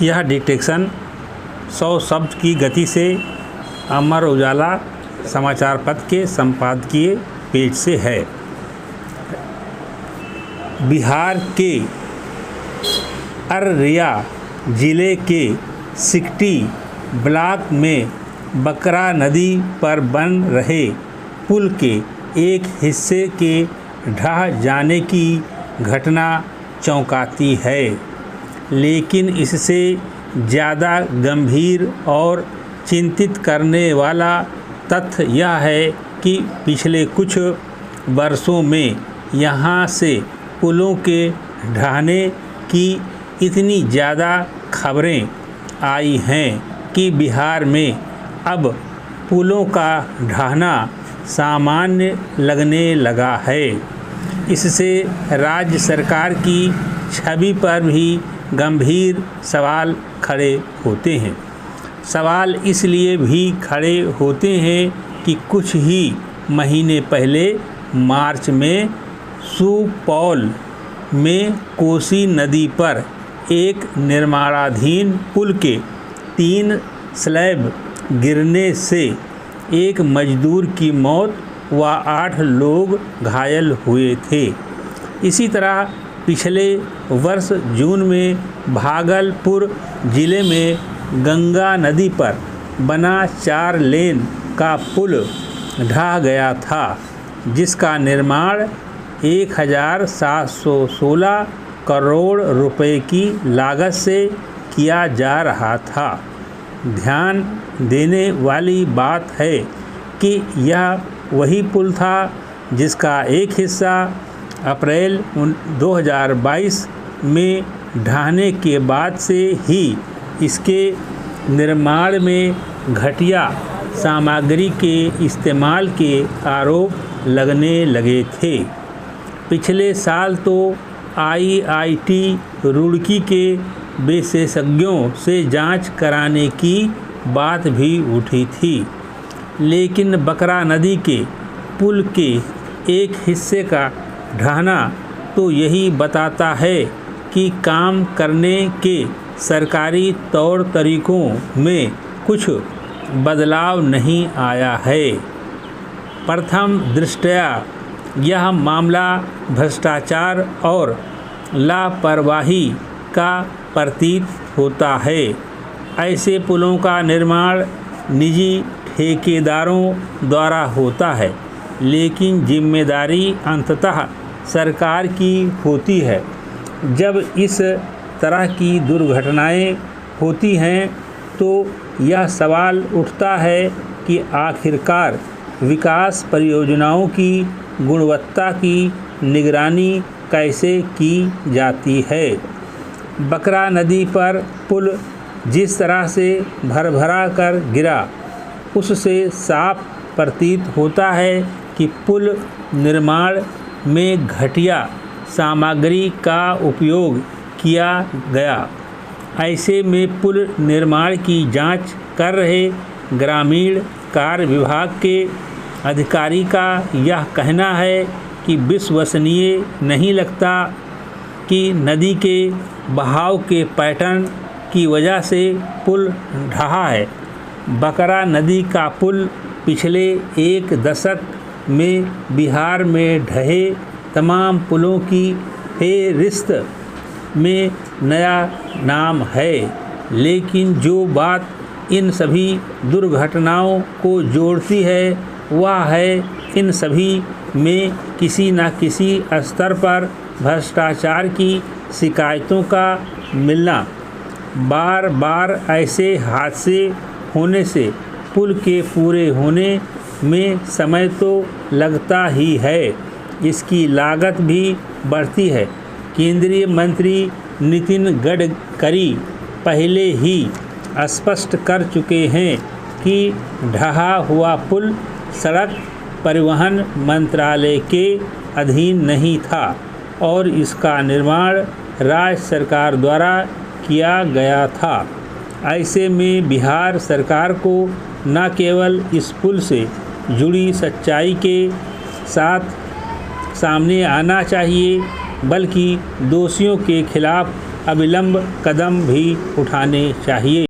यह डिक्टेशन 100 शब्द की गति से अमर उजाला समाचार पत्र के संपादकीय पेज से है। बिहार के अररिया जिले के सिकटी ब्लॉक में बकरा नदी पर बन रहे पुल के एक हिस्से के ढह जाने की घटना चौंकाती है, लेकिन इससे ज़्यादा गंभीर और चिंतित करने वाला तथ्य यह है कि पिछले कुछ वर्षों में यहाँ से पुलों के ढहने की इतनी ज़्यादा खबरें आई हैं कि बिहार में अब पुलों का ढहना सामान्य लगने लगा है। इससे राज्य सरकार की छवि पर भी गंभीर सवाल खड़े होते हैं। सवाल इसलिए भी खड़े होते हैं कि कुछ ही महीने पहले मार्च में सुपौल में कोसी नदी पर एक निर्माणाधीन पुल के 3 स्लैब गिरने से एक मजदूर की मौत व 8 लोग घायल हुए थे। इसी तरह पिछले वर्ष जून में भागलपुर जिले में गंगा नदी पर बना 4 लेन का पुल ढह गया था, जिसका निर्माण 1716 करोड़ रुपए की लागत से किया जा रहा था। ध्यान देने वाली बात है कि यह वही पुल था जिसका एक हिस्सा अप्रैल 2022 में ढहने के बाद से ही इसके निर्माण में घटिया सामग्री के इस्तेमाल के आरोप लगने लगे थे। पिछले साल तो IIT रुड़की के विशेषज्ञों से जांच कराने की बात भी उठी थी, लेकिन बकरा नदी के पुल के एक हिस्से का ढहना तो यही बताता है कि काम करने के सरकारी तौर तरीकों में कुछ बदलाव नहीं आया है। प्रथम दृष्टया यह मामला भ्रष्टाचार और लापरवाही का प्रतीत होता है। ऐसे पुलों का निर्माण निजी ठेकेदारों द्वारा होता है, लेकिन जिम्मेदारी अंततः सरकार की होती है। जब इस तरह की दुर्घटनाएं होती हैं तो यह सवाल उठता है कि आखिरकार विकास परियोजनाओं की गुणवत्ता की निगरानी कैसे की जाती है। बकरा नदी पर पुल जिस तरह से भरभरा कर गिरा, उससे साफ प्रतीत होता है कि पुल निर्माण में घटिया सामग्री का उपयोग किया गया। ऐसे में पुल निर्माण की जांच कर रहे ग्रामीण कार्य विभाग के अधिकारी का यह कहना है कि विश्वसनीय नहीं लगता कि नदी के बहाव के पैटर्न की वजह से पुल ढहा है। बकरा नदी का पुल पिछले 1 दशक में बिहार में ढहे तमाम पुलों की फेहरिस्त में नया नाम है, लेकिन जो बात इन सभी दुर्घटनाओं को जोड़ती है वह है इन सभी में किसी न किसी स्तर पर भ्रष्टाचार की शिकायतों का मिलना। बार बार ऐसे हादसे होने से पुल के पूरे होने में समय तो लगता ही है, इसकी लागत भी बढ़ती है। केंद्रीय मंत्री नितिन गडकरी पहले ही स्पष्ट कर चुके हैं कि ढहा हुआ पुल सड़क परिवहन मंत्रालय के अधीन नहीं था और इसका निर्माण राज्य सरकार द्वारा किया गया था। ऐसे में बिहार सरकार को न केवल इस पुल से जुड़ी सच्चाई के साथ सामने आना चाहिए, बल्कि दोषियों के खिलाफ अविलंब कदम भी उठाने चाहिए।